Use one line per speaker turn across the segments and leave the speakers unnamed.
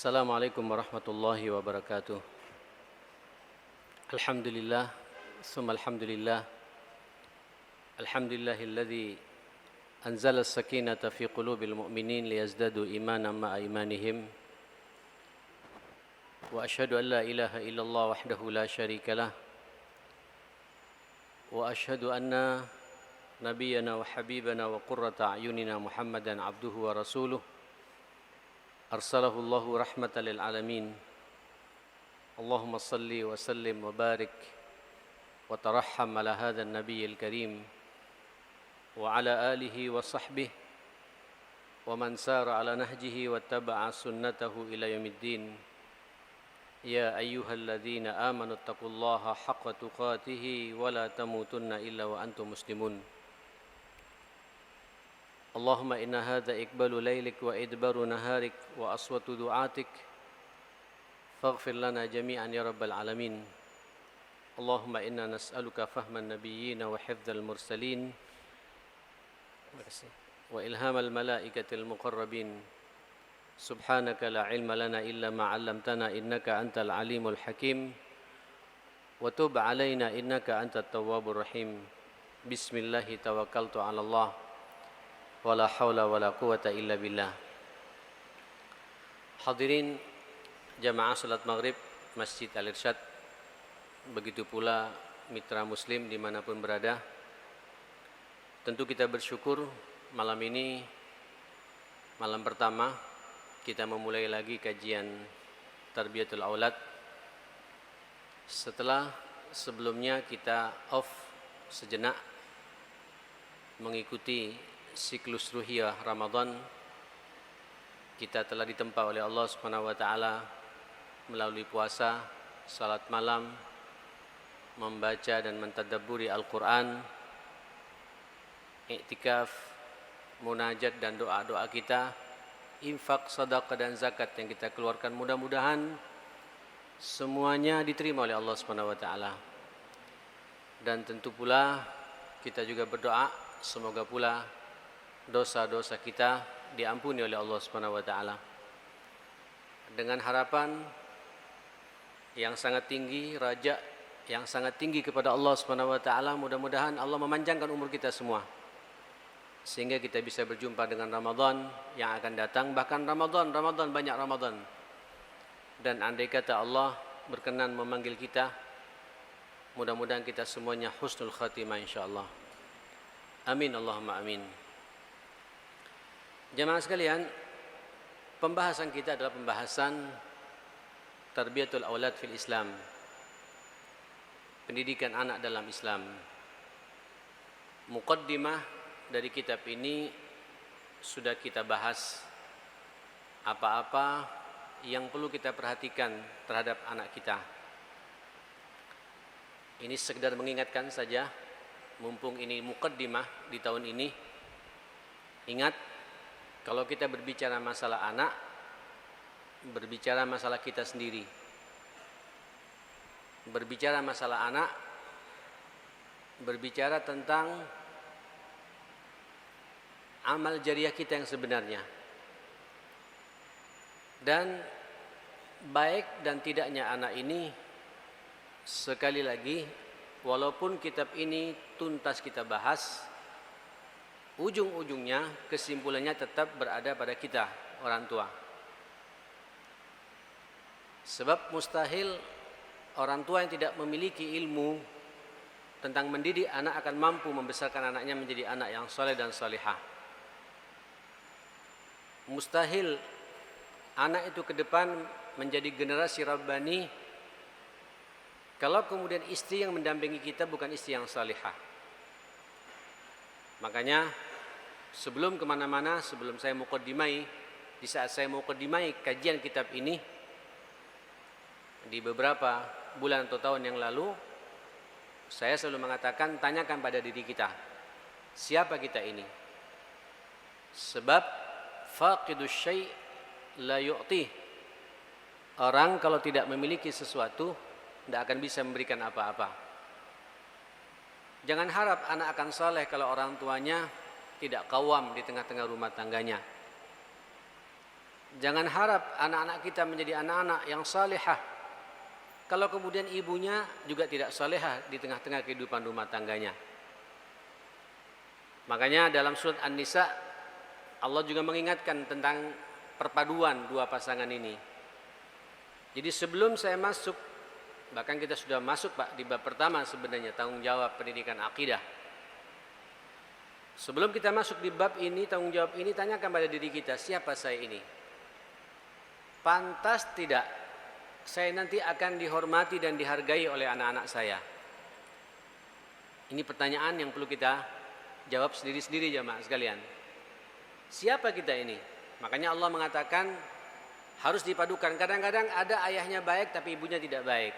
Assalamualaikum warahmatullahi wabarakatuh. Alhamdulillah, summa alhamdulillah. Alhamdulillahilladzi anzala as-sakinata fi qulubil mu'minin liyazdadu imanan ma'a imanihim. Wa asyhadu an la ilaha illallah wahdahu la syarika lah. Wa asyhadu anna nabiyyana wa habibana wa qurrata a'yunina Muhammadan abduhu wa rasuluh. Arsalahu Allahu rahmatan lil alamin. Allahumma salli wa sallim wa barik wa tarahham ala hadzal nabiyyil karim wa ala alihi wa sahbihi wa man sara ala nahjihi wa taba'a sunnatahu ila yaumiddin. Ya ayyuhalladzina amanu taqullaha haqqa tuqatih wa la tamutunna illa wa antum muslimun. Allahumma inna hadha iqbalu laylik wa idbaru naharik wa aswatu du'atik faghfir lana jami'an ya rabbal alamin. Allahumma inna nas'aluka fahman nabiyyina wa hifdzal mursalin wa ilhamal malaikatil muqarrabin. Subhanaka la ilma lana illa ma 'allamtana innaka antal alimul hakim wa tub 'alaina innaka antat tawwabur rahim. Bismillahi tawakkaltu 'ala Allah. Wala haula wala quwata illa billah. Hadirin jamaah salat maghrib Masjid Al-Irsyad, begitu pula mitra muslim dimanapun berada. Tentu kita bersyukur malam ini, malam pertama kita memulai lagi kajian Tarbiyatul Aulad setelah sebelumnya kita off sejenak mengikuti siklus ruhiyah Ramadan. Kita telah ditempa oleh Allah Subhanahu wa taala melalui puasa, salat malam, membaca dan mentadabburi Al-Qur'an, iktikaf, munajat dan doa-doa kita, infak, sedekah dan zakat yang kita keluarkan, mudah-mudahan semuanya diterima oleh Allah Subhanahu wa taala. Dan tentu pula kita juga berdoa semoga pula dosa-dosa kita diampuni oleh Allah Subhanahu wa taala. Dengan harapan yang sangat tinggi, raja yang sangat tinggi kepada Allah Subhanahu wa taala, mudah-mudahan Allah memanjangkan umur kita semua sehingga kita bisa berjumpa dengan Ramadan yang akan datang, bahkan Ramadan banyak Ramadan. Dan andai kata Allah berkenan memanggil kita, mudah-mudahan kita semuanya husnul khatimah insyaallah. Amin Allahumma amin. Jamaah sekalian, pembahasan kita adalah pembahasan Tarbiyatul Aulad fil Islam, pendidikan anak dalam Islam. Muqaddimah dari kitab ini sudah kita bahas apa-apa yang perlu kita perhatikan terhadap anak kita. Ini sekedar mengingatkan saja, mumpung ini muqaddimah di tahun ini. Ingat, kalau kita berbicara masalah anak, berbicara masalah kita sendiri. Berbicara masalah anak, berbicara tentang amal jariah kita yang sebenarnya. Dan baik dan tidaknya anak ini, sekali lagi, walaupun kitab ini tuntas kita bahas, ujung-ujungnya kesimpulannya tetap berada pada kita, orang tua. Sebab mustahil orang tua yang tidak memiliki ilmu tentang mendidik anak akan mampu membesarkan anaknya menjadi anak yang saleh dan salihah. Mustahil anak itu ke depan menjadi generasi rabbani kalau kemudian istri yang mendampingi kita bukan istri yang salihah. Makanya sebelum kemana-mana, sebelum saya muqaddimai, di saat saya muqaddimai kajian kitab ini di beberapa bulan atau tahun yang lalu, saya selalu mengatakan, tanyakan pada diri kita, siapa kita ini? Sebab faqidus syai' la yu'ti. Orang kalau tidak memiliki sesuatu tidak akan bisa memberikan apa-apa. Jangan harap anak akan saleh kalau orang tuanya tidak qawam di tengah-tengah rumah tangganya. Jangan harap anak-anak kita menjadi anak-anak yang salihah kalau kemudian ibunya juga tidak salihah di tengah-tengah kehidupan rumah tangganya. Makanya dalam surat An-Nisa Allah juga mengingatkan tentang perpaduan dua pasangan ini. Jadi sebelum saya masuk, bahkan kita sudah masuk Pak di bab pertama sebenarnya, tanggung jawab pendidikan akidah. Sebelum kita masuk di bab ini, tanggung jawab ini, tanyakan pada diri kita, siapa saya ini? Pantas tidak saya nanti akan dihormati dan dihargai oleh anak-anak saya? Ini pertanyaan yang perlu kita jawab sendiri-sendiri jamaah sekalian. Siapa kita ini? Makanya Allah mengatakan harus dipadukan. Kadang-kadang ada ayahnya baik tapi ibunya tidak baik.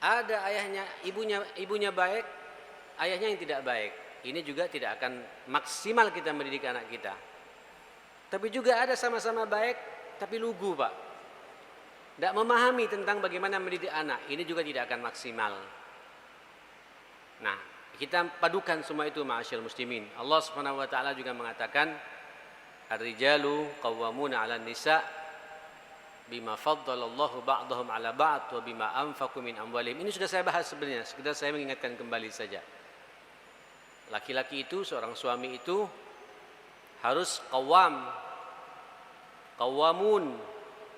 Ada ayahnya, ibunya baik, ayahnya yang tidak baik. Ini juga tidak akan maksimal kita mendidik anak kita. Tapi juga ada sama-sama baik tapi lugu Pak. Tidak memahami tentang bagaimana mendidik anak. Ini juga tidak akan maksimal. Nah, kita padukan semua itu ma'asyil muslimin. Allah Subhanahu wa taala juga mengatakan ar-rijalu qawwamuna 'alan nisa bima faddalallahu ba'dahum 'ala ba'd wa bima anfaqu min amwalihim. Ini sudah saya bahas sebenarnya, sekedar saya mengingatkan kembali saja. Laki-laki itu, seorang suami itu harus qawamun.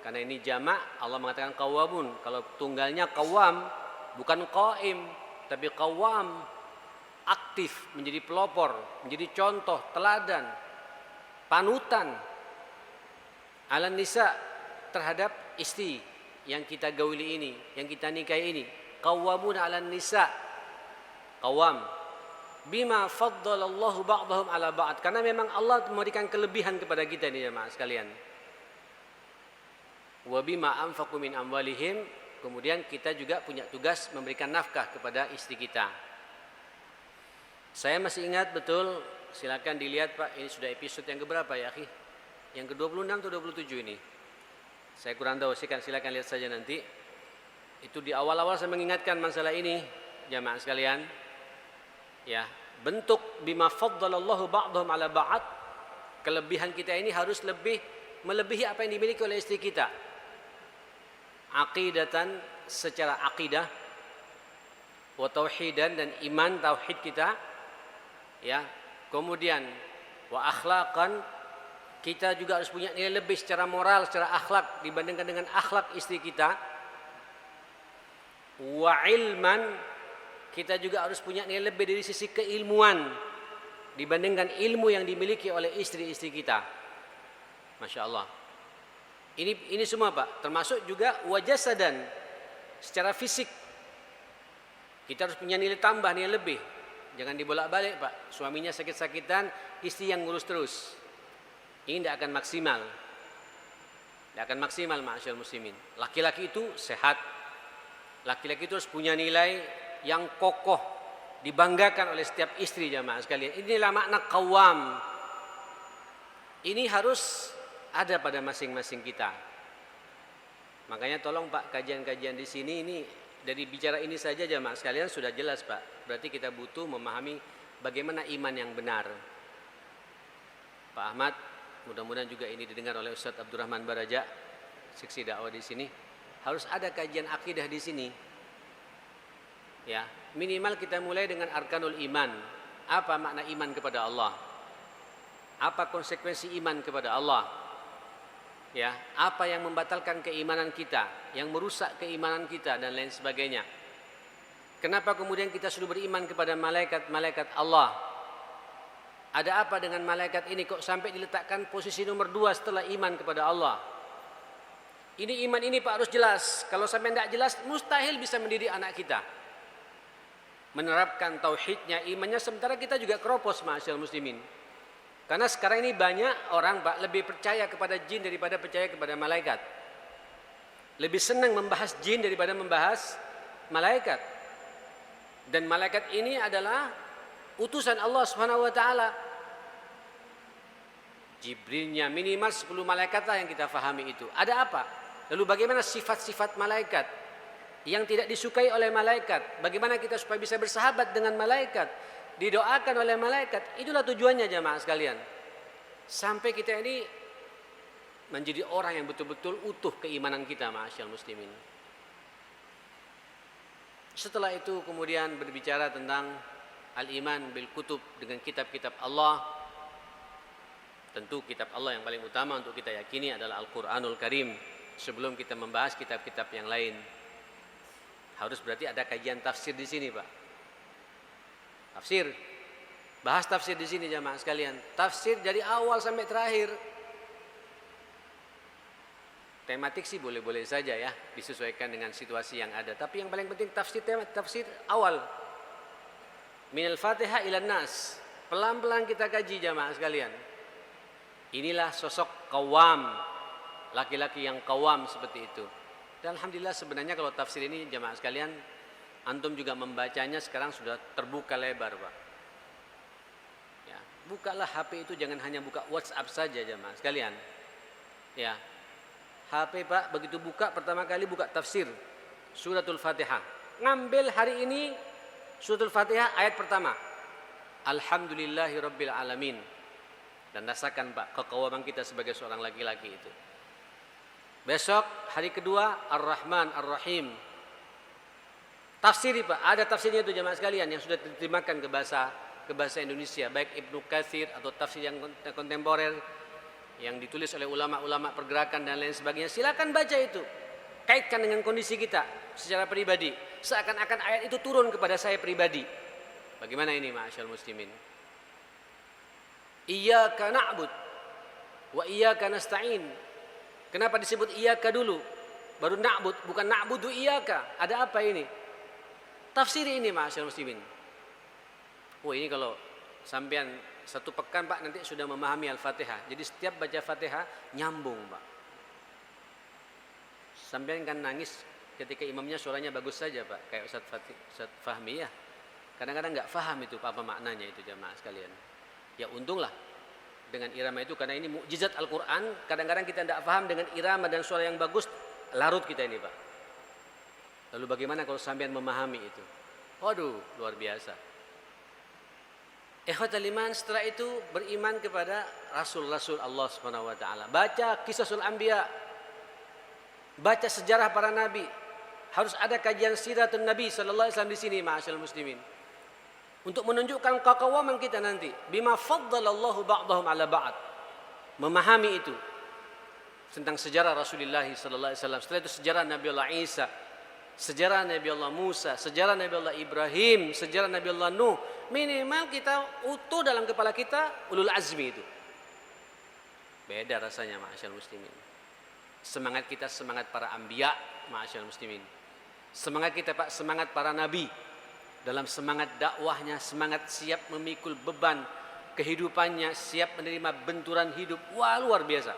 Karena ini jamak, Allah mengatakan qawamun. Kalau tunggalnya qawam, bukan qaim, tapi qawam, aktif, menjadi pelopor, menjadi contoh, teladan, panutan ala nisa terhadap istri yang kita gauli ini, yang kita nikahi ini. Qawamun ala nisa, qawam bima faddalallahu ba'dahum ala ba'd, karena memang Allah memberikan kelebihan kepada kita ini jemaah sekalian. Wa bima anfaqu min amwalihim, kemudian kita juga punya tugas memberikan nafkah kepada istri kita. Saya masih ingat betul, silakan dilihat Pak, ini sudah episode yang keberapa ya akhi? Yang ke-26 atau 27 ini? Saya kurang tahu, silakan lihat saja nanti. Itu di awal-awal saya mengingatkan masalah ini, jamaah sekalian. Ya, bentuk bima faddalallahu ba'dahum ala ba'd, kelebihan kita ini harus melebihi apa yang dimiliki oleh istri kita. Aqidatan, secara akidah, wa tauhidan, dan iman tauhid kita, ya. Kemudian wa akhlaqan, kita juga harus punya nilai lebih secara moral, secara akhlak dibandingkan dengan akhlak istri kita. Wa ilman, kita juga harus punya nilai lebih dari sisi keilmuan dibandingkan ilmu yang dimiliki oleh istri-istri kita. Masya Allah. Ini semua Pak, termasuk juga wajasadan, secara fisik. Kita harus punya nilai tambah, nilai lebih. Jangan dibolak-balik Pak, suaminya sakit-sakitan, istri yang ngurus terus. Ini tidak akan maksimal. Tidak akan maksimal ma'asyal muslimin. Laki-laki itu sehat. Laki-laki itu harus punya nilai yang kokoh, dibanggakan oleh setiap istri jamaah sekalian. Inilah makna qawam. Ini harus ada pada masing-masing kita. Makanya tolong Pak, kajian-kajian di sini ini dari bicara ini saja jamaah sekalian sudah jelas Pak. Berarti kita butuh memahami bagaimana iman yang benar. Pak Ahmad, mudah-mudahan juga ini didengar oleh Ustaz Abdurrahman Baraja, seksi dakwah di sini. Harus ada kajian akidah di sini. Ya, minimal kita mulai dengan arkanul iman. Apa makna iman kepada Allah? Apa konsekuensi iman kepada Allah? Ya, apa yang membatalkan keimanan kita, yang merusak keimanan kita dan lain sebagainya. Kenapa kemudian kita sudah beriman kepada malaikat-malaikat Allah? Ada apa dengan malaikat ini kok sampai diletakkan posisi nomor 2 setelah iman kepada Allah? Ini iman ini Pak harus jelas. Kalau sampai tidak jelas, mustahil bisa mendidik anak kita menerapkan tauhidnya, imannya, sementara kita juga keropos ma'asyal muslimin. Karena sekarang ini banyak orang Pak lebih percaya kepada jin daripada percaya kepada malaikat. Lebih senang membahas jin daripada membahas malaikat. Dan malaikat ini adalah utusan Allah Subhanahu wa taala. Jibrilnya minimal 10 malaikat lah yang kita fahami itu. Ada apa? Lalu bagaimana sifat-sifat malaikat yang tidak disukai oleh malaikat? Bagaimana kita supaya bisa bersahabat dengan malaikat? Didoakan oleh malaikat. Itulah tujuannya jamaah sekalian. Sampai kita ini menjadi orang yang betul-betul utuh keimanan kita, ma'asyal muslimin. Setelah itu kemudian berbicara tentang al-iman bil kutub, dengan kitab-kitab Allah. Tentu kitab Allah yang paling utama untuk kita yakini adalah Al-Qur'anul Karim. Sebelum kita membahas kitab-kitab yang lain, harus berarti ada kajian tafsir di sini, Pak. Tafsir. Bahas tafsir di sini jamaah sekalian. Tafsir dari awal sampai terakhir. Tematik sih boleh-boleh saja ya, disesuaikan dengan situasi yang ada. Tapi yang paling penting tafsir awal. Minal Fatihah ilan Nas. Pelan-pelan kita kaji jamaah sekalian. Inilah sosok qawam, laki-laki yang qawam seperti itu. Dan alhamdulillah sebenarnya kalau tafsir ini jamaah sekalian, antum juga membacanya sekarang sudah terbuka lebar, Pak. Ya, bukalah HP itu, jangan hanya buka WhatsApp saja jamaah sekalian. Ya. HP, Pak, begitu buka pertama kali buka tafsir suratul Fatihah. Ngambil hari ini suratul Fatihah ayat pertama. Alhamdulillahirabbil alamin. Dan rasakan, Pak, keqawaman kita sebagai seorang laki-laki itu. Besok hari kedua Ar-Rahman Ar-Rahim. Tafsir, Pak, ada tafsirnya itu jemaah sekalian yang sudah diterjemahkan ke bahasa Indonesia, baik Ibnu Katsir atau tafsir yang kontemporer yang ditulis oleh ulama-ulama pergerakan dan lain sebagainya. Silakan baca itu. Kaitkan dengan kondisi kita secara pribadi. Seakan-akan ayat itu turun kepada saya pribadi. Bagaimana ini, ma'asyal muslimin? Iyyaka na'bud wa iyyaka nasta'in. Kenapa disebut iyyaka dulu? Baru na'bud, bukan na'budu iyyaka. Ada apa ini? Tafsiri ini, ma'asyal muslimin. Oh, ini kalau sampean satu pekan, Pak, nanti sudah memahami Al-Fatihah. Jadi setiap baca Fatihah nyambung, Pak. Sampean kan nangis ketika imamnya suaranya bagus saja, Pak, kayak Ustaz Fahmi ya. Kadang-kadang nggak paham itu apa maknanya itu jamaah sekalian. Ya untunglah dengan irama itu, karena ini mukjizat Al-Qur'an. Kadang-kadang kita tidak paham dengan irama dan suara yang bagus, larut kita ini, Pak. Lalu bagaimana kalau sampean memahami itu? Waduh, luar biasa. Ikhwatal iman, setelah itu beriman kepada Rasul-Rasul Allah Subhanahu wa taala. Baca Qisasul Anbiya. Baca sejarah para nabi. Harus ada kajian siratun Nabi sallallahu alaihi wasallam di sini, ma'asyal muslimin. Untuk menunjukkan keqawaman kita nanti. Bima faddalallahu ba'dahum 'ala ba'd. Memahami itu tentang sejarah Rasulullah sallallahu alaihi wasallam. Setelah itu sejarah Nabi Allah Isa, sejarah Nabi Allah Musa, sejarah Nabi Allah Ibrahim, sejarah Nabi Allah Nuh. Minimal kita utuh dalam kepala kita ulul azmi itu. Beda rasanya, ma'asyal muslimin. Semangat kita semangat para anbiya, ma'asyal muslimin. Semangat kita, Pak, semangat para nabi. Dalam semangat dakwahnya, semangat siap memikul beban kehidupannya, siap menerima benturan hidup. Wah, luar biasa.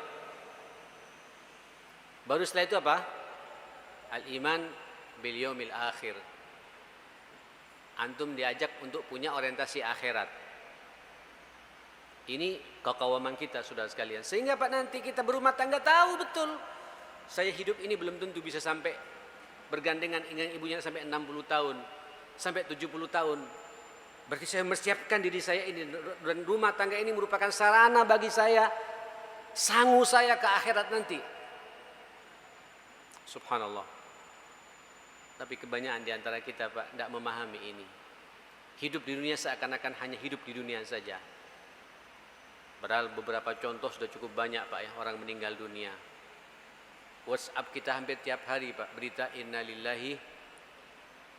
Baru setelah itu apa? Al-iman bil yaumil akhir. Antum diajak untuk punya orientasi akhirat. Ini keqawaman kita, saudara sekalian. Sehingga, Pak, nanti kita berumah tangga tahu betul, saya hidup ini belum tentu bisa sampai bergandengan dengan ibunya sampai 60 tahun, sampai 70 tahun. Berarti saya mempersiapkan diri saya ini, dan rumah tangga ini merupakan sarana bagi saya, sangu saya ke akhirat nanti. Subhanallah. Tapi kebanyakan di antara kita, Pak, tidak memahami ini. Hidup di dunia seakan-akan hanya hidup di dunia saja. Padahal beberapa contoh sudah cukup banyak, Pak, ya, orang meninggal dunia. WhatsApp kita hampir tiap hari, Pak, berita inna lillahi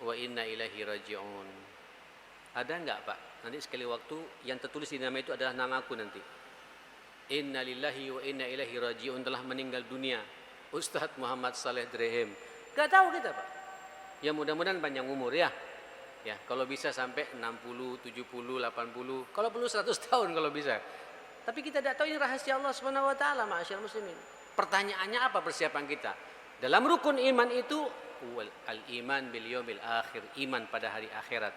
wa inna ilaihi raji'un. Ada enggak, Pak? Nanti sekali waktu yang tertulis di nama itu adalah namaku nanti. Inna lillahi wa inna ilaihi raji'un, telah meninggal dunia Ustadz Muhammad Saleh Drehem. Gak tahu kita, Pak. Ya mudah-mudahan panjang umur ya. Ya, kalau bisa sampai 60, 70, 80, kalau perlu 100 tahun kalau bisa. Tapi kita tidak tahu ini rahasia Allah Subhanahu wa taala, ma'asyar muslimin. Pertanyaannya apa persiapan kita? Dalam rukun iman itu al-iman bil yaumil akhir, iman pada hari akhirat.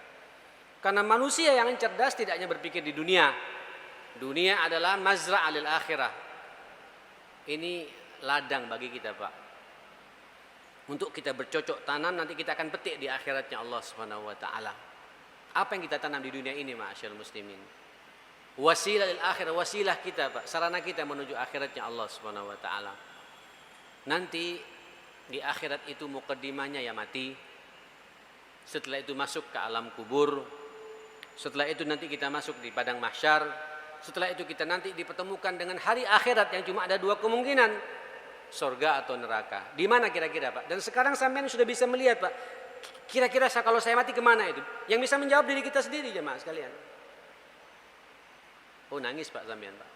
Karena manusia yang cerdas tidak hanya berpikir di dunia. Dunia adalah mazra'ah lil akhirah. Ini ladang bagi kita, Pak. Untuk kita bercocok tanam, nanti kita akan petik di akhiratnya Allah Subhanahu wa taala. Apa yang kita tanam di dunia ini, ma'asyarul muslimin? Wasilah lil akhirah, wasilah kita Pak, sarana kita menuju akhiratnya Allah Subhanahu wa taala. Nanti di akhirat itu mukaddimahnya ya mati. Setelah itu masuk ke alam kubur. Setelah itu nanti kita masuk di padang mahsyar. Setelah itu kita nanti dipertemukan dengan hari akhirat yang cuma ada dua kemungkinan, surga atau neraka. Di mana kira-kira Pak? Dan sekarang sampean sudah bisa melihat Pak, kira-kira kalau saya mati kemana itu? Yang bisa menjawab diri kita sendiri jemaah sekalian. Oh nangis Pak sampean Pak.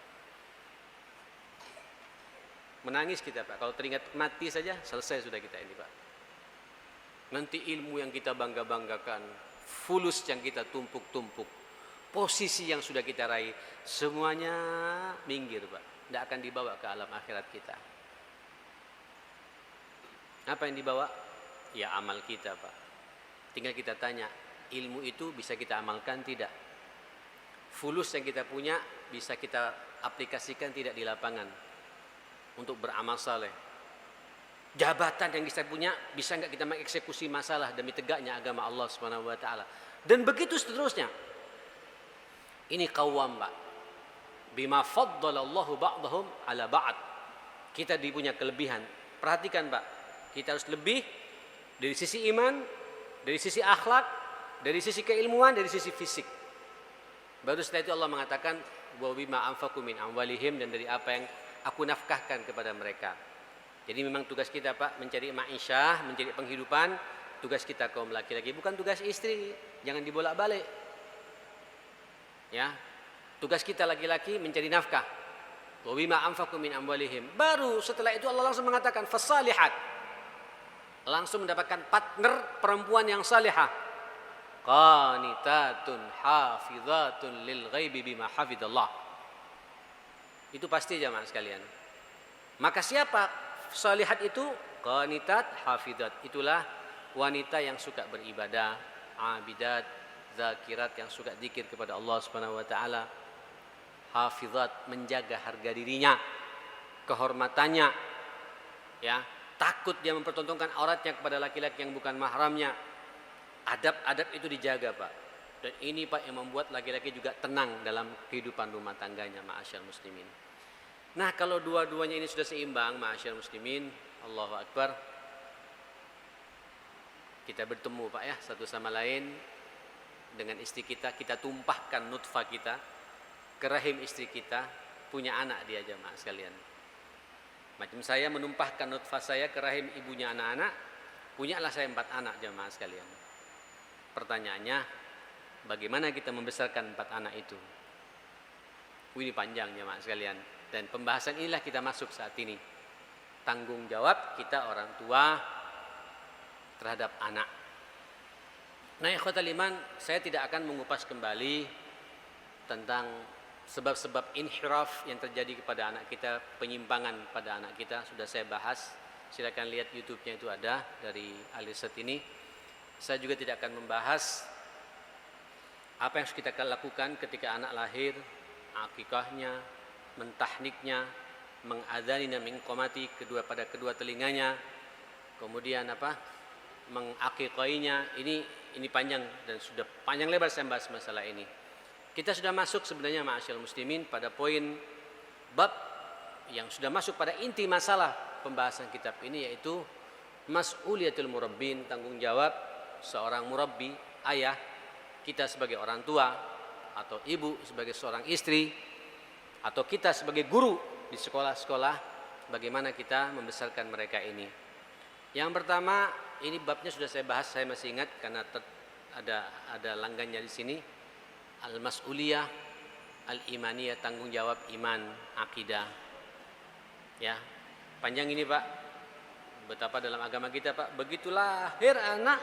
Menangis kita Pak. Kalau teringat mati saja selesai sudah kita ini Pak. Nanti ilmu yang kita bangga-banggakan, fulus yang kita tumpuk-tumpuk, posisi yang sudah kita raih, semuanya minggir Pak. Tidak akan dibawa ke alam akhirat kita. Apa yang dibawa? Ya amal kita Pak. Tinggal kita tanya, ilmu itu bisa kita amalkan tidak? Fulus yang kita punya bisa kita aplikasikan tidak di lapangan untuk beramal saleh. Jabatan yang kita punya bisa enggak kita mengeksekusi masalah demi tegaknya agama Allah Subhanahu wa taala. Dan begitu seterusnya. Ini qawam Pak. Bima faddalallahu ba'dahum ala ba'd. Kita dipunya kelebihan. Perhatikan Pak. Kita harus lebih dari sisi iman, dari sisi akhlak, dari sisi keilmuan, dari sisi fisik. Baru setelah itu Allah mengatakan wa bima anfaqu min amwalihim, dan dari apa yang aku nafkahkan kepada mereka. Jadi memang tugas kita Pak mencari ma'isyah, mencari penghidupan, tugas kita kaum laki-laki, bukan tugas istri. Jangan dibolak-balik. Ya. Tugas kita laki-laki mencari nafkah. Wa bima anfaqu min amwalihim. Baru setelah itu Allah langsung mengatakan fasalihat. Langsung mendapatkan partner perempuan yang salihah. Qanitatun hafizatun lil ghaibi bima hafidallah. Itu pasti jamaah sekalian. Maka siapa salihat itu? Qanitat hafizat. Itulah wanita yang suka beribadah, abidat, zakirat, yang suka zikir kepada Allah Subhanahu wa taala. Hafizat, menjaga harga dirinya, kehormatannya, ya, takut dia mempertontonkan auratnya kepada laki-laki yang bukan mahramnya. Adab-adab itu dijaga Pak. Dan ini Pak yang membuat laki-laki juga tenang dalam kehidupan rumah tangganya, ma'asyal muslimin. Nah kalau dua-duanya ini sudah seimbang, ma'asyal muslimin, Allahu Akbar, kita bertemu Pak ya satu sama lain dengan istri kita. Kita tumpahkan nutfah kita ke rahim istri kita. Punya anak dia jemaah sekalian. Macam saya menumpahkan nutfah saya ke rahim ibunya anak-anak, punyalah saya 4 anak jemaah sekalian. Pertanyaannya, bagaimana kita membesarkan 4 anak itu? Ini panjang jemaah sekalian. Dan pembahasan inilah kita masuk saat ini. Tanggung jawab kita orang tua terhadap anak. Nah ikhwatal iman, saya tidak akan mengupas kembali tentang sebab-sebab inhiraf yang terjadi kepada anak kita, penyimpangan pada anak kita. Sudah saya bahas. Silakan lihat YouTube-nya, itu ada dari Al-Irsad ini. Saya juga tidak akan membahas apa yang harus kita lakukan ketika anak lahir, akikahnya, mentahniknya, mengadzanina min qomati pada kedua telinganya, kemudian mengakikainya. Ini panjang dan sudah panjang lebar saya bahas masalah ini. Kita sudah masuk sebenarnya ma'asyal muslimin pada poin bab yang sudah masuk pada inti masalah pembahasan kitab ini, yaitu mas'uliyatul murabbin, tanggung jawab seorang murabbi, ayah, kita sebagai orang tua, atau ibu sebagai seorang istri, atau kita sebagai guru di sekolah-sekolah, bagaimana kita membesarkan mereka ini. Yang pertama, ini babnya sudah saya bahas, saya masih ingat karena ada langgannya di sini. Al-mas'uliyah al-imaniyah, tanggung jawab iman, akidah. Ya, panjang ini Pak. Betapa dalam agama kita Pak, begitu lahir anak,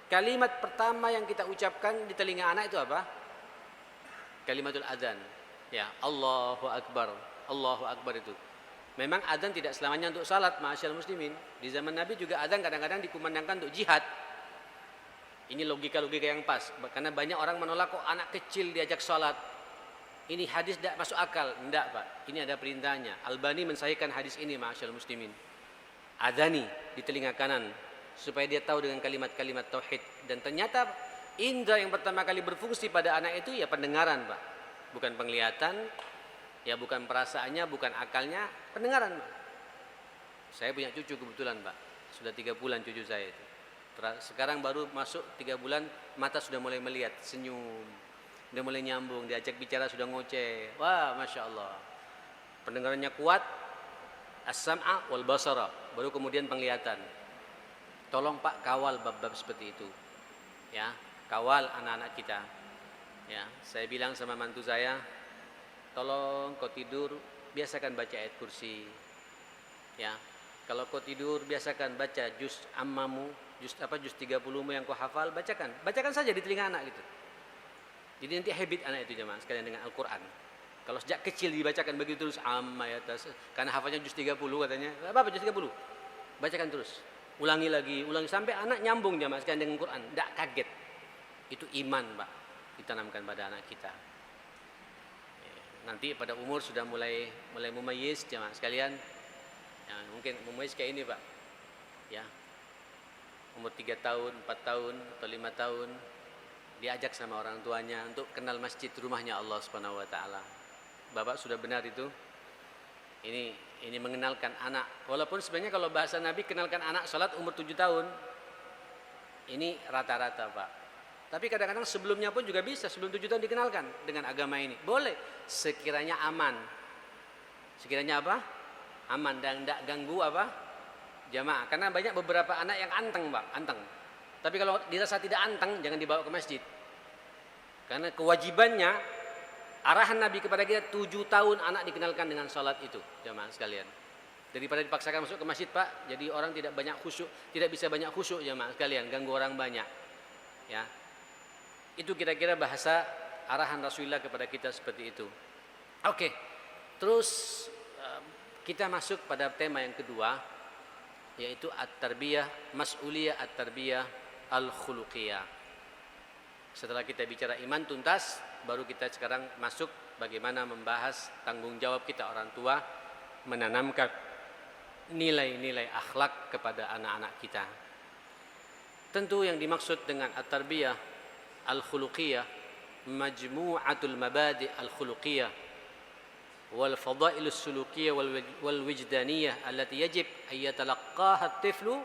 kalimat pertama yang kita ucapkan di telinga anak itu apa? Kalimatul adzan. Ya, Allahu Akbar. Allahu Akbar itu. Memang adzan tidak selamanya untuk salat, ma'asyal muslimin. Di zaman Nabi juga adzan kadang-kadang dikumandangkan untuk jihad. Ini logika-logika yang pas. Karena banyak orang menolak kok anak kecil diajak salat. Ini hadis tidak masuk akal. Tidak Pak. Ini ada perintahnya. Albani mensahihkan hadis ini, ma'asyal muslimin. Adzani di telinga kanan, supaya dia tahu dengan kalimat-kalimat tauhid. Dan ternyata indra yang pertama kali berfungsi pada anak itu ya pendengaran Pak. bukan penglihatan, ya bukan perasaannya, bukan akalnya, pendengaran, Pak. Saya punya cucu kebetulan, Pak. Sudah 3 bulan cucu saya itu. Sekarang baru masuk 3 bulan, mata sudah mulai melihat, senyum, sudah mulai nyambung, diajak bicara sudah ngoceh. Wah, Masya Allah. Pendengarannya kuat, as-sam'a wal basara, baru kemudian penglihatan. Tolong Pak kawal bab-bab seperti itu. Ya, kawal anak-anak kita. Ya, saya bilang sama mantu saya, tolong kau tidur biasakan baca ayat kursi. Ya. Kalau kau tidur biasakan baca juz ammamu, juz 30mu yang kau hafal, bacakan saja di telinga anak gitu. Jadi nanti habit anak itu jemaah sekalian dengan Al-Qur'an. Kalau sejak kecil dibacakan begitu terus amma ya karena hafalnya juz 30 katanya. Enggak apa-apa juz 30. Bacakan terus. Ulangi lagi sampai anak nyambung jemaah sekalian dengan Quran, enggak kaget. Itu iman, Pak, ditanamkan pada anak kita. Nanti pada umur sudah mulai mumayyiz jemaah sekalian. Ya, mungkin mumayyiz kayak ini, Pak. Ya. Umur 3 tahun, 4 tahun atau 5 tahun diajak sama orang tuanya untuk kenal masjid rumahnya Allah Subhanahu wa taala. Bapak sudah benar itu. Ini mengenalkan anak. Walaupun sebenarnya kalau bahasa Nabi kenalkan anak salat umur 7 tahun. Ini rata-rata, Pak. Tapi kadang-kadang sebelumnya pun juga bisa, sebelum 7 tahun dikenalkan dengan agama ini. Boleh sekiranya aman. Sekiranya apa? Aman dan tidak ganggu apa? Jamaah. Karena banyak beberapa anak yang anteng, Pak, anteng. Tapi kalau dirasa tidak anteng, jangan dibawa ke masjid. Karena kewajibannya, arahan Nabi kepada kita 7 tahun anak dikenalkan dengan salat itu, jamaah sekalian. Daripada dipaksakan masuk ke masjid, Pak, jadi orang tidak banyak khusyuk, tidak bisa banyak khusyuk, jamaah sekalian, ganggu orang banyak. Ya. Itu kira-kira bahasa arahan Rasulullah kepada kita seperti itu. Oke. Terus kita masuk pada tema yang kedua, yaitu at-tarbiyah, mas'uliyah at-tarbiyah al-khuluqiyah. Setelah kita bicara iman tuntas, baru kita sekarang masuk bagaimana membahas tanggung jawab kita orang tua menanamkan nilai-nilai akhlak kepada anak-anak kita. Tentu yang dimaksud dengan at-tarbiyah al-khuluqiyah majmu'atul mabadi' al-khuluqiyah wal fadailus sulukiyah wal wijdaniyah allati yajib ay yatalaqaha at-tiflu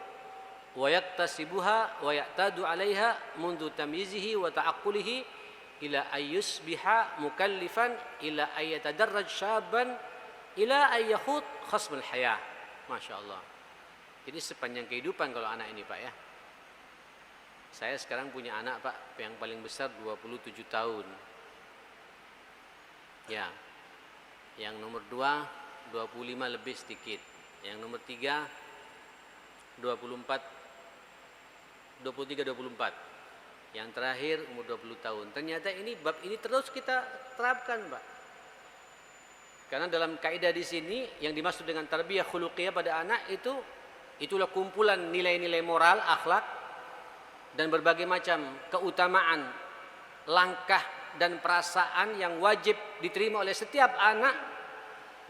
wa yaktasibuha wa ya'tadu 'alaiha mundu tamyizihi wa ta'aqqulihi ila ay yusbiha mukallifan ila ay yatadarraj syaban ila ay yakhud khasmul hayah. Masyaallah. Jadi sepanjang kehidupan kalau anak ini, Pak, ya. Saya sekarang punya anak, Pak, yang paling besar 27 tahun. Ya. Yang nomor 2 25 lebih sedikit. Yang nomor 3 23-24. Yang terakhir umur 20 tahun. Ternyata ini bab ini terus kita terapkan, Pak. Karena dalam kaidah di sini yang dimaksud dengan tarbiyah khuluqiyah pada anak itulah kumpulan nilai-nilai moral, akhlak dan berbagai macam keutamaan, langkah dan perasaan yang wajib diterima oleh setiap anak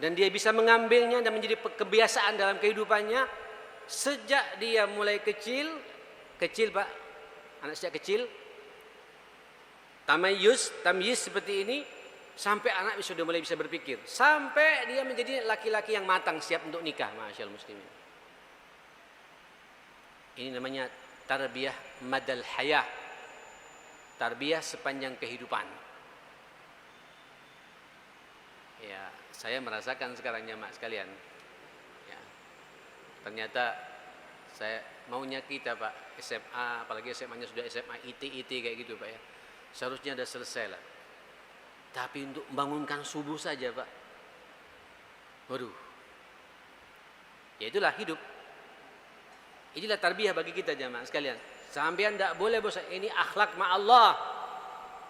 dan dia bisa mengambilnya dan menjadi kebiasaan dalam kehidupannya sejak dia mulai kecil Pak, anak sejak kecil tamyiz seperti ini sampai anak sudah mulai bisa berpikir sampai dia menjadi laki-laki yang matang siap untuk nikah. Masyaallah muslimin, ini namanya tarbiyah madal hayah, tarbiyah sepanjang kehidupan. Ya, saya merasakan sekarang jamaah sekalian. Ya, ternyata saya maunya kita, Pak, SMA, apalagi SMA-nya sudah SMA IT kayak gitu, Pak, ya. Seharusnya sudah selesai lah. Tapi untuk membangunkan subuh saja, Pak. Waduh. Ya itulah hidup. Inilah tarbiyah bagi kita jamaah sekalian. Sampean tidak boleh bosan. Ini akhlak ma'allah.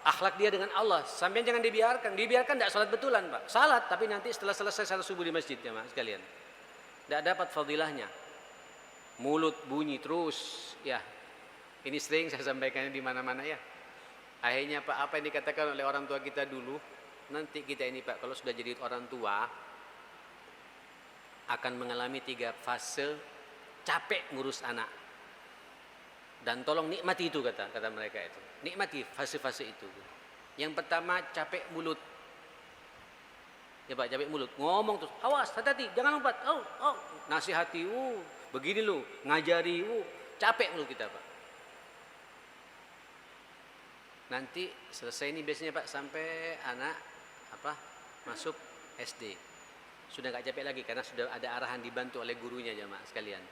Akhlak dia dengan Allah. Sampean jangan dibiarkan. Dibiarkan tidak salat betulan, Pak. Salat, tapi nanti setelah selesai salat subuh di masjid jamaah sekalian. Tidak dapat fadilahnya. Mulut bunyi terus. Ya. Ini sering saya sampaikan di mana-mana, ya. Akhirnya, Pak, apa yang dikatakan oleh orang tua kita dulu, nanti kita ini, Pak, kalau sudah jadi orang tua akan mengalami 3 fase capek ngurus anak. Dan tolong nikmati itu kata mereka itu. Nikmati fase-fase itu. Yang pertama capek mulut. Ya Pak, capek mulut. Ngomong terus, awas, hati-hati, jangan lompat. Oh, nasihati, begini lu, ngajari, capek mulut kita Pak. Nanti selesai ini biasanya Pak sampai anak masuk SD. Sudah nggak capek lagi karena sudah ada arahan, dibantu oleh gurunya jamaah sekalian.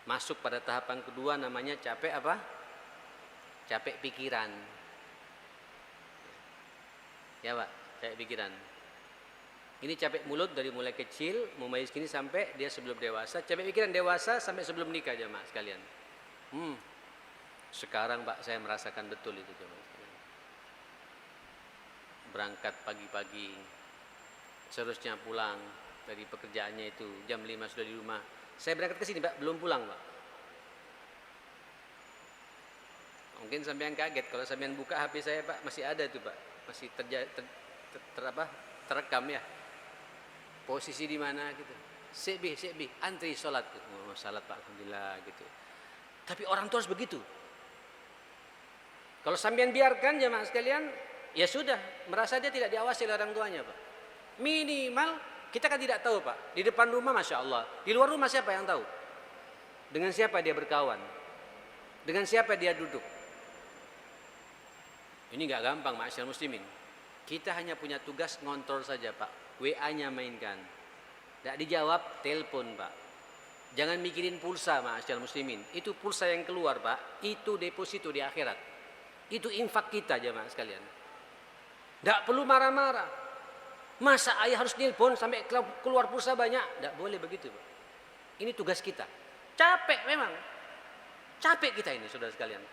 Masuk pada tahapan kedua namanya capek apa? Capek pikiran. Ya Pak, capek pikiran. Ini capek mulut dari mulai kecil, mulai segini sampai dia sebelum dewasa. Capek pikiran dewasa sampai sebelum nikah jamaah sekalian. Sekarang Pak saya merasakan betul itu jamaah sekalian. Berangkat pagi-pagi, seharusnya pulang dari pekerjaannya itu jam 5 sudah di rumah. Saya berangkat ke sini Pak, belum pulang Pak. Mungkin sampean kaget kalau sampean buka HP saya Pak, masih ada itu Pak, masih terekam ya. Posisi di mana gitu. Sebi, antri sholat. Salat Pak, alhamdulillah gitu. Tapi orang tua harus begitu. Kalau sampean biarkan jemaah sekalian, ya sudah, merasa dia tidak diawasi oleh orang tuanya Pak. Minimal kita kan tidak tahu Pak. Di depan rumah Masya Allah, di luar rumah siapa yang tahu? Dengan siapa dia berkawan? Dengan siapa dia duduk? Ini gak gampang ma'asyiral muslimin. Kita hanya punya tugas ngontrol saja Pak. WA-nya mainkan. Tidak dijawab, telepon Pak. Jangan mikirin pulsa ma'asyiral muslimin. Itu pulsa yang keluar Pak. Itu deposito di akhirat. Itu infak kita jemaah sekalian. Tidak perlu marah-marah. Masa ayah harus telepon sampai keluar pulsa banyak? Tidak boleh begitu Pak. Ini tugas kita. Capek memang. Capek kita ini saudara sekalian.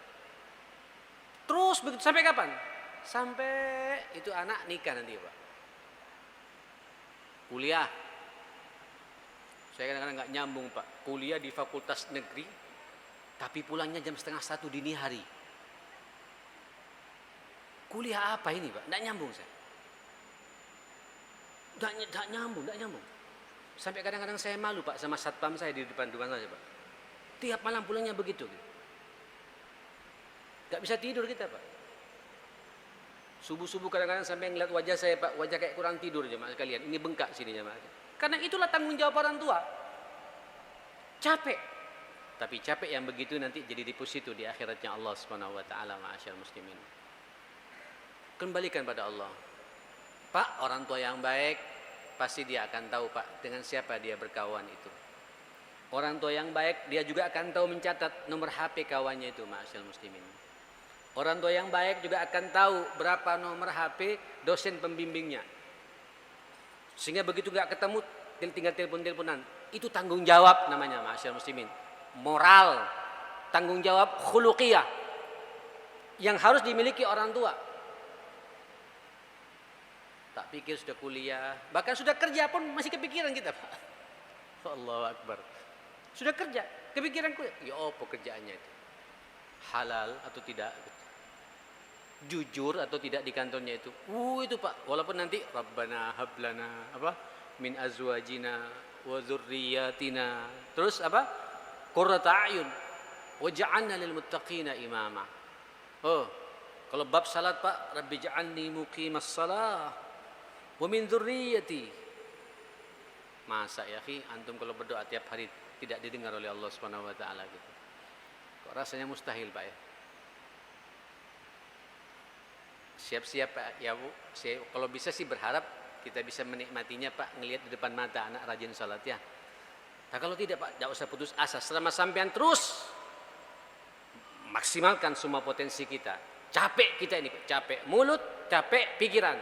Terus begitu sampai kapan? Sampai itu anak nikah nanti Pak. Kuliah. Saya kadang-kadang nggak nyambung Pak. Kuliah di fakultas negeri, tapi pulangnya jam 12:30 dini hari. Kuliah apa ini Pak? Nggak nyambung saya. Nggak nyambung. Sampai kadang-kadang saya malu Pak sama satpam saya di depan rumah saya Pak. Tiap malam pulangnya begitu. Nggak bisa tidur kita Pak. Subuh-subuh kadang-kadang sampai ngeliat wajah saya Pak, wajah kayak kurang tidur jemaah sekalian. Ini bengkak sini jemaah. Karena itulah tanggung jawab orang tua. Capek. Tapi capek yang begitu nanti jadi deposito di akhiratnya Allah Subhanahu wa taala ma'asyiral muslimin. Kembalikan pada Allah. Pak, orang tua yang baik pasti dia akan tahu Pak dengan siapa dia berkawan itu. Orang tua yang baik dia juga akan tahu mencatat nomor HP kawannya itu ma'asyiral muslimin. Orang tua yang baik juga akan tahu berapa nomor HP dosen pembimbingnya. Sehingga begitu gak ketemu tinggal telepon-teleponan. Itu tanggung jawab namanya ma'asyiral muslimin. Moral, tanggung jawab khuluqiyah yang harus dimiliki orang tua. Tak pikir sudah kuliah, bahkan sudah kerja pun masih kepikiran kita Pak. Allahu Akbar. Sudah kerja, kepikiran kuliah. Ya apa kerjaannya itu? Halal atau tidak? Jujur atau tidak di kantornya itu? Itu Pak. Walaupun nanti Rabbana hablana min azwajina wa dzurriyyatina. Terus qurrata a'yun waj'alna lil muttaqina imama. Kalau bab salat Pak, Rabbi ja'alni muqimas shalah wa min dzurriyyati. Masa ya akhi, antum kalau berdoa tiap hari tidak didengar oleh Allah Subhanahu wa taala gitu. Kok rasanya mustahil Pak ya? Siap-siap Pak ya Bu. Saya kalau bisa sih berharap kita bisa menikmatinya Pak, ngelihat di depan mata anak rajin salat ya. Nah kalau tidak Pak, tidak usah putus asa. Selama sampean terus maksimalkan semua potensi kita. Capek kita ini Pak, capek mulut, capek pikiran.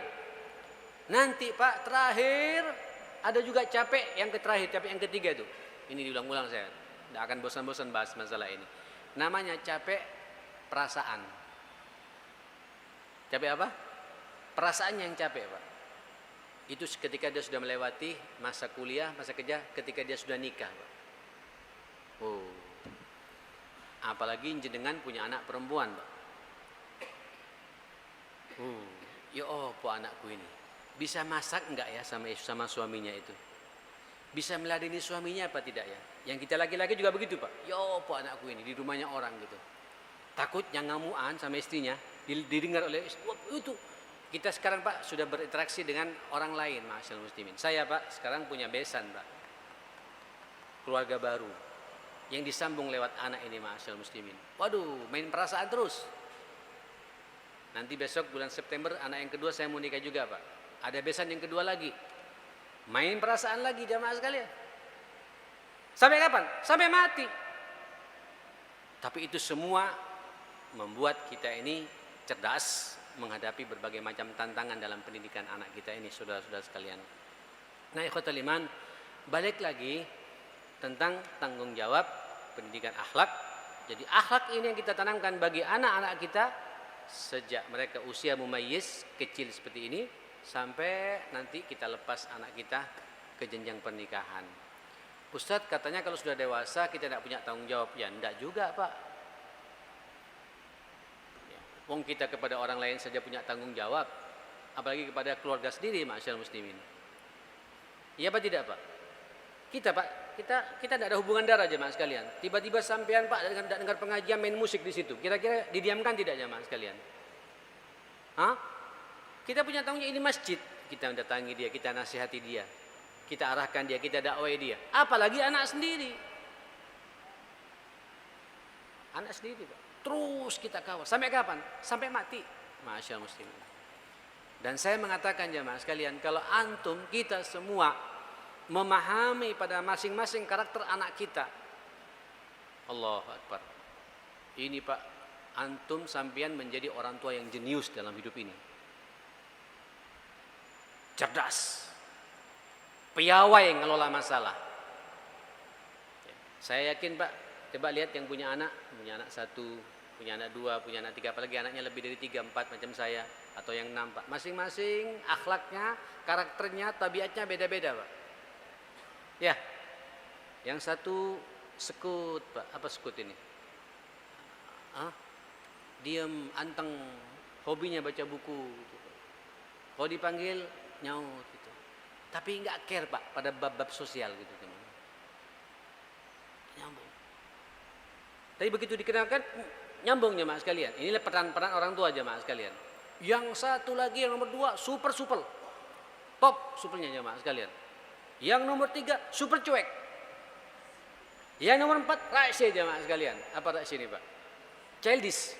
Nanti Pak terakhir ada juga capek yang terakhir, capek yang ketiga itu. Ini diulang-ulang saya. Tidak akan bosan-bosan bahas masalah ini. Namanya capek perasaan. Capek apa? Perasaannya yang capek Pak. Itu ketika dia sudah melewati masa kuliah, masa kerja, ketika dia sudah nikah Pak. Apalagi jenengan punya anak perempuan Pak. Ya apa anakku ini? Bisa masak enggak ya sama suaminya itu? Bisa meladeni suaminya apa tidak ya? Yang kita laki-laki juga begitu Pak. Ya apa anakku ini di rumahnya orang gitu. Takutnya ngamuan sama istrinya, didengar oleh istri, itu Kita sekarang Pak sudah berinteraksi dengan orang lain, ma'asyiral muslimin. Saya Pak sekarang punya besan Pak, keluarga baru yang disambung lewat anak ini, ma'asyiral muslimin. Waduh, main perasaan terus. Nanti besok bulan September anak yang kedua saya mau nikah juga Pak. Ada besan yang kedua lagi, main perasaan lagi jamaah sekalian. Sampai kapan? Sampai mati. Tapi itu semua membuat kita ini cerdas menghadapi berbagai macam tantangan dalam pendidikan anak kita ini, saudara-saudara sekalian. Nah, ikhwatul iman, balik lagi tentang tanggung jawab pendidikan akhlak. Jadi akhlak ini yang kita tanamkan bagi anak-anak kita sejak mereka usia mumayyiz, kecil seperti ini, sampai nanti kita lepas anak kita ke jenjang pernikahan. Ustadz katanya kalau sudah dewasa kita tidak punya tanggung jawab. Ya enggak juga Pak. Wong kita kepada orang lain saja punya tanggung jawab, apalagi kepada keluarga sendiri, ma'asyiral muslimin. Iya apa tidak Pak? Kita Pak, kita tidak ada hubungan darah jemaah sekalian. Tiba-tiba sampean Pak dengar pengajian main musik di situ. Kira-kira didiamkan tidak jemaah sekalian? Hah? Kita punya tanggung jawab, ini masjid. Kita mendatangi dia, kita nasihati dia, kita arahkan dia, kita dakwai dia. Apalagi anak sendiri. Anak sendiri Pak. Terus kita kawal. Sampai kapan? Sampai mati. Ma'asyiral muslimin. Dan saya mengatakan jemaah sekalian, kalau antum kita semua memahami pada masing-masing karakter anak kita, Allahu Akbar. Ini Pak, antum sampean menjadi orang tua yang jenius dalam hidup ini. Cerdas. Piawai ngelola masalah. Saya yakin Pak, coba lihat yang punya anak satu, punya anak dua, punya anak tiga, apalagi anaknya lebih dari 3, 4 macam saya, atau yang 6 Pak. Masing-masing akhlaknya, karakternya, tabiatnya beda-beda Pak. Ya, yang satu sekut Pak, apa sekut ini? Diam, anteng, hobinya baca buku. Gitu. Kalau dipanggil nyaut gitu. Tapi nggak care Pak pada bab-bab sosial gitu teman. Nyambung. Tapi begitu dikenalkan nyambung jemaah sekalian. Inilah peran-peran orang tua jemaah sekalian. Yang satu lagi yang nomor 2 super. Top supernya jemaah sekalian. Yang nomor 3 super cuek. Yang nomor 4 rahasia jemaah sekalian. Apa rahasia ini Pak? Childish.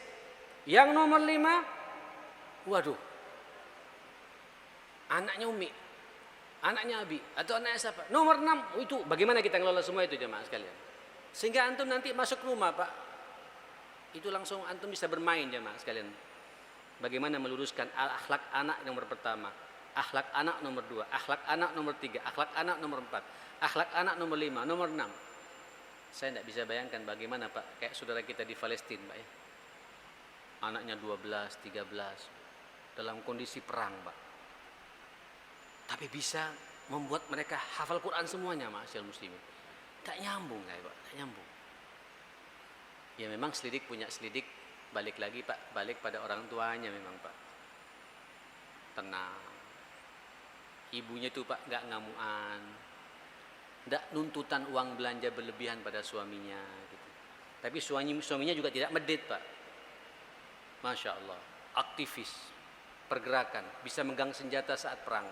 Yang nomor 5 waduh. Anaknya Umi. Anaknya Abi atau anaknya siapa? Nomor 6 itu bagaimana kita ngelola semua itu jemaah sekalian. Sehingga antum nanti masuk rumah Pak, itu langsung antum bisa bermain jemaah sekalian. Bagaimana meluruskan akhlak anak nomor pertama, akhlak anak nomor 2, akhlak anak nomor 3, akhlak anak nomor 4, akhlak anak nomor 5, nomor 6. Saya tidak bisa bayangkan bagaimana Pak, kayak saudara kita di Palestina Pak ya. Anaknya 12, 13 dalam kondisi perang Pak. Tapi bisa membuat mereka hafal Quran semuanya, ma'asyiral muslimin. Tak nyambung kayak Pak, tak nyambung. Ya memang selidik punya selidik, balik lagi Pak, balik pada orang tuanya memang Pak. Tenang. Ibunya tuh Pak nggak ngamuan, nggak nuntutan uang belanja berlebihan pada suaminya gitu. Tapi suaminya juga tidak medit Pak. Masya Allah, aktivis, pergerakan, bisa megang senjata saat perang.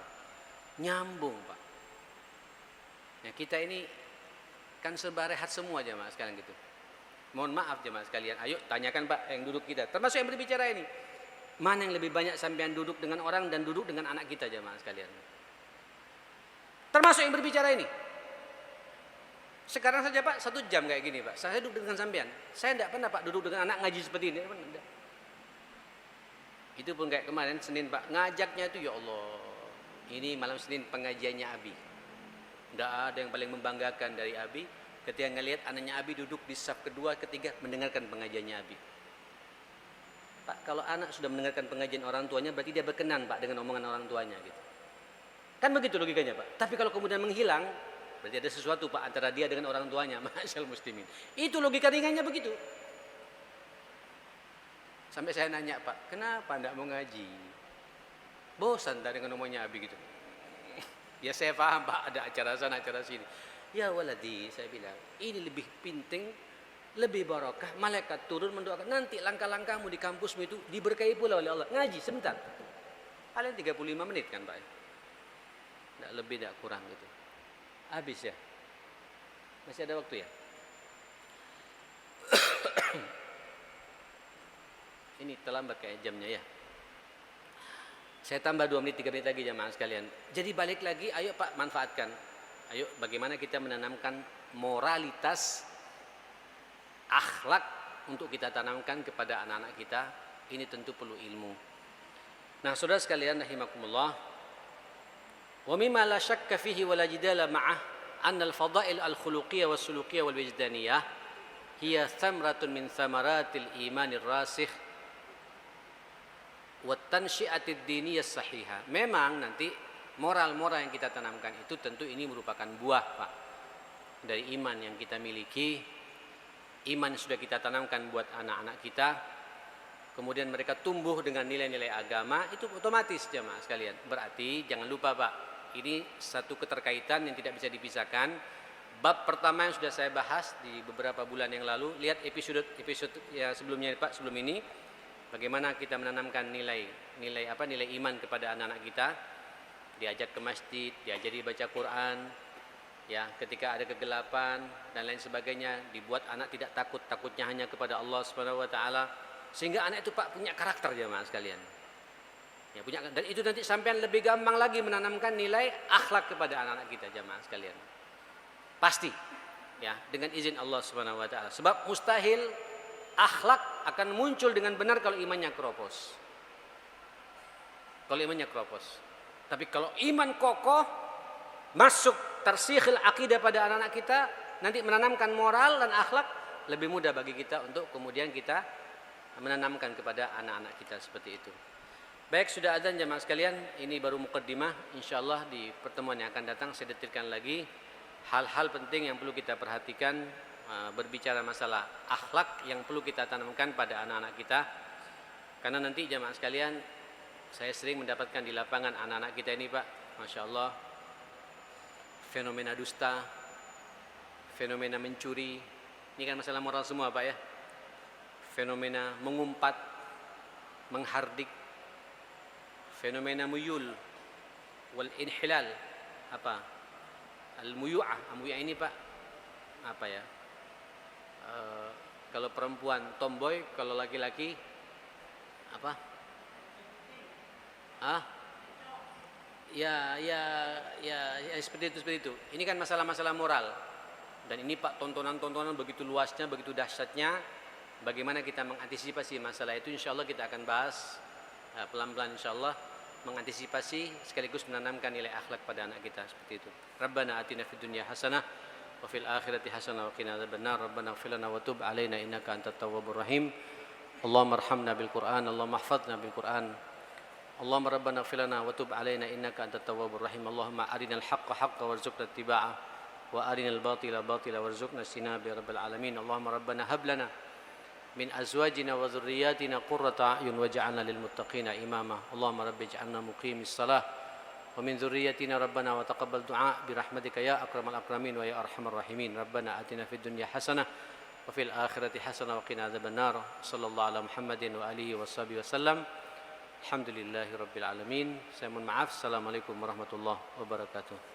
Nyambung Pak. Ya kita ini kan serba rehat semua jemaah sekalian gitu. Mohon maaf jemaah sekalian, ayo tanyakan Pak yang duduk kita, termasuk yang berbicara ini. Mana yang lebih banyak sampean duduk dengan orang dan duduk dengan anak kita jemaah sekalian. Termasuk yang berbicara ini. Sekarang saja Pak 1 jam kayak gini Pak, saya duduk dengan sampean. Saya tidak pernah Pak duduk dengan anak ngaji seperti ini. Itu pun kayak kemarin Senin Pak, ngajaknya itu ya Allah. Ini malam Senin pengajiannya Abi. Tidak ada yang paling membanggakan dari Abi ketika ngelihat anaknya Abi duduk di saf kedua, ketiga mendengarkan pengajiannya Abi. Pak, kalau anak sudah mendengarkan pengajian orang tuanya berarti dia berkenan Pak dengan omongan orang tuanya gitu. Kan begitu logikanya Pak. Tapi kalau kemudian menghilang, berarti ada sesuatu Pak antara dia dengan orang tuanya. Ma'asyiral muslimin. Itu logika ringannya begitu. Sampai saya nanya Pak, kenapa tidak mau ngaji? Bosan tak dengan omongannya Abi gitu. Ya saya paham Pak, ada acara sana, acara sini. Ya waladi, saya bilang, ini lebih penting, lebih barokah. Malaikat turun mendoakan. Nanti langkah-langkahmu di kampusmu itu diberkahi pula oleh Allah. Ngaji sebentar. Paling 35 menit kan Pak? Tidak lebih, tidak kurang gitu. Habis ya? Masih ada waktu ya? Ini terlambat kayak jamnya ya. Saya tambah 2 menit, 3 menit lagi jamaah sekalian. Jadi balik lagi, ayo Pak manfaatkan. Ayo bagaimana kita menanamkan moralitas, akhlak untuk kita tanamkan kepada anak-anak kita. Ini tentu perlu ilmu. Nah saudara sekalian rahimakumullah. Wa mimma la syakka fihi wa la jidala ma'ah anna al-fadail al-khuluqiyah wa sulukiyah wal wijdaniyah hiya thamratun min thamaratil imanir rasikh wa tansyi'atid diniyah sahihah. Memang nanti moral-moral yang kita tanamkan itu tentu ini merupakan buah Pak dari iman yang kita miliki. Iman sudah kita tanamkan buat anak-anak kita, kemudian mereka tumbuh dengan nilai-nilai agama, itu otomatis jamaah sekalian. Berarti jangan lupa Pak, ini satu keterkaitan yang tidak bisa dipisahkan. Bab pertama yang sudah saya bahas di beberapa bulan yang lalu, lihat episode ya sebelumnya Pak, sebelum ini, bagaimana kita menanamkan nilai iman kepada anak-anak kita. Diajak ke masjid, diajari baca Quran, ya, ketika ada kegelapan dan lain sebagainya, dibuat anak tidak takutnya hanya kepada Allah Subhanahu wa taala, sehingga anak itu Pak punya karakter jemaah sekalian. Ya, dan itu nanti sampean lebih gampang lagi menanamkan nilai akhlak kepada anak-anak kita jemaah sekalian. Pasti ya, dengan izin Allah Subhanahu wa taala. Sebab mustahil akhlak akan muncul dengan benar kalau imannya keropos. Tapi kalau iman kokoh, masuk tarsikhil akidah pada anak-anak kita, nanti menanamkan moral dan akhlak, lebih mudah bagi kita untuk kemudian kita menanamkan kepada anak-anak kita seperti itu. Baik, sudah adzan jamaah sekalian, ini baru mukaddimah. Insyaallah di pertemuan yang akan datang saya detilkan lagi hal-hal penting yang perlu kita perhatikan, berbicara masalah akhlak yang perlu kita tanamkan pada anak-anak kita. Karena nanti jamaah sekalian, saya sering mendapatkan di lapangan anak-anak kita ini Pak, Masya Allah, fenomena dusta, fenomena mencuri, ini kan masalah moral semua Pak ya. Fenomena mengumpat, menghardik, fenomena muyul, wal inhilal, al-muyu'ah ini Pak, kalau perempuan tomboy, kalau laki-laki Ya, seperti itu. Ini kan masalah-masalah moral. Dan ini Pak, tontonan-tontonan begitu luasnya, begitu dahsyatnya. Bagaimana kita mengantisipasi masalah itu, insyaallah kita akan bahas pelan-pelan insyaallah, mengantisipasi sekaligus menanamkan nilai akhlak pada anak kita seperti itu. Rabbana atina fid dunya hasanah wa fil akhirati hasanah wa qina adzabannar. Rabbana ighfir lana wa tub 'alaina innaka antat tawwabur rahim. Allahumma arhamna bil Qur'an, Allahumma ihfazna bil Qur'an. Allahumma rabbana ighfir lana wa tub 'alaina innaka antat tawwabur rahim. Allahumma arinal haqqo haqqan warzuqna ittiba'ah wa arinal batila batila warzuqna ijtinaba ya rabbal alamin. Allahumma rabbana hab lana min azwajina wa dhurriyyatina qurrata a'yun waj'alna lil muttaqina imama. Allahumma rabbi ij'alna muqimis shalah wa min dhurriyyatina rabbana wa taqabbal du'a bi rahmatika ya akramal akramin wa ya arhamar rahimin. Rabbana atina fid dunya hasanah wa fil akhirati hasanah wa qina adzabannar. Sallallahu ala Muhammadin wa alihi washabihi wasallam. Alhamdulillahi rabbil alamin. Saya mohon maaf. Assalamualaikum warahmatullahi wabarakatuh.